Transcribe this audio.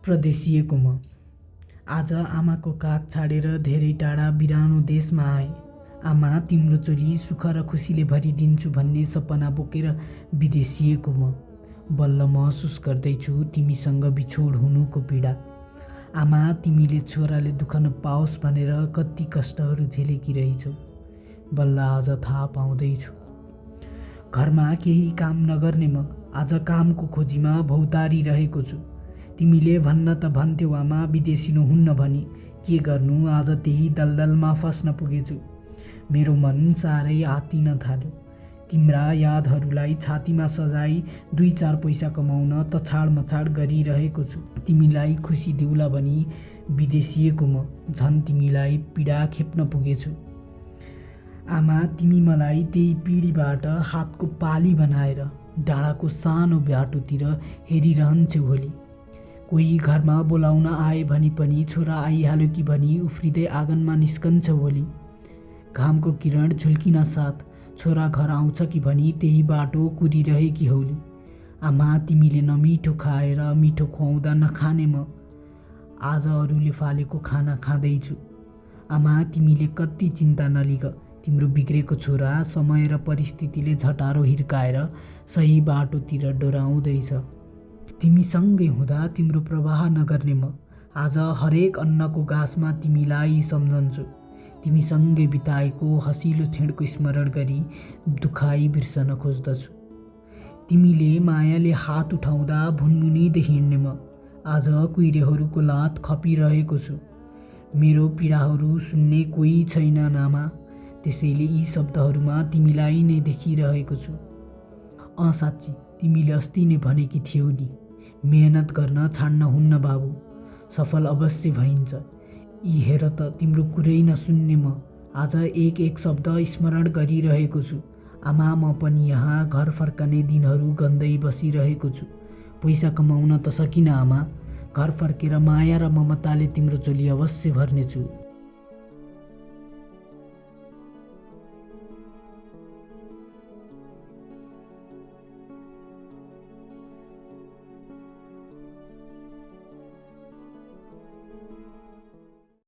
प्रदेशिएको म आज आमाको काख छाडेर धेरै टाढा बिरानो देशमा आएँ। आमा तिम्रो चोली सुख र खुसीले भरिदिन्छु भन्ने सपना बोकेर विदेशिएको म बल्ल महसुस गर्दैछु तिमीसँग बिछोड हुनुको पीडा। आमा तिमीले छोराले दुःख नपाओस् भनेर कति कष्टहरू झेलेकी रहेछौ, बल्ल आज थाहा पाउँदैछु। घरमा केही काम नगर्ने म आज कामको खोजीमा भौतारी रहेको छु। तिमीले भन्न त भन्थ्यौ आमा विदेशिनु हुन्न भनी, के गर्नु आज त्यही दलदलमा फस्न पुगेछु। मेरो मन साह्रै आत्तिन थाल्यो। तिम्रा यादहरूलाई छातीमा सजाई 2-4 पैसा कमाउन तछाड मछाड गरिरहेको छु। तिमीलाई खुसी दिउला भनी विदेशिएको म झन् तिमीलाई पीडा खेप्न पुगेछु। आमा तिमी मलाई त्यही पिँढीबाट हातको पाली बनाएर डाँडाको सानो बाटोतिर हेरिरहन्छौ होली। कोही घरमा बोलाउन आए भनी पनि छोरा आइहाल्यो कि भनी उफ्रिँदै आँगनमा निस्कन्छौ होली। घामको किरण झुल्किन साथ छोरा घर आउँछ कि भनी त्यही बाटो कुरिरहेकी हौली। आमा तिमीले नमिठो खाएर मिठो खुवाउँदा नखाने म आज अरूले फालेको खाना खाँदैछु। आमा तिमीले कति चिन्ता नलिग, तिम्रो बिग्रेको छोरा समय र परिस्थितिले झटारो हिर्काएर सही बाटोतिर डोराउँदैछ। तिमीसँगै हुँदा तिम्रो प्रवाह नगर्ने म आज हरेक अन्नको गाँसमा तिमीलाई सम्झन्छु। तिमीसँगै बिताएको हँसिलो क्षणको स्मरण गरी दुखाइ बिर्सन खोज्दछु। तिमीले मायाले हात उठाउँदा भुनभुनिँदै हिँड्ने म आज कुहिरेहरूको लात खपिरहेको छु। मेरो पीडाहरू सुन्ने कोही छैन आमा, त्यसैले यी शब्दहरूमा तिमीलाई नै देखिरहेको छु। साँच्ची तिमीले अस्ति नै भनेकी थियौ नि, मेहनत गर्न छाड्न हुन्न बाबु, सफल अवश्य भइन्छ। यी हेर त तिम्रो कुरै नसुन्ने म आज एक शब्द स्मरण गरिरहेको छु। आमा म पनि यहाँ घर फर्कने दिनहरू गन्दै बसिरहेको छु। पैसा कमाउन त सकिनँ आमा, घर फर्केर माया र ममताले तिम्रो चोली अवश्य भर्नेछु।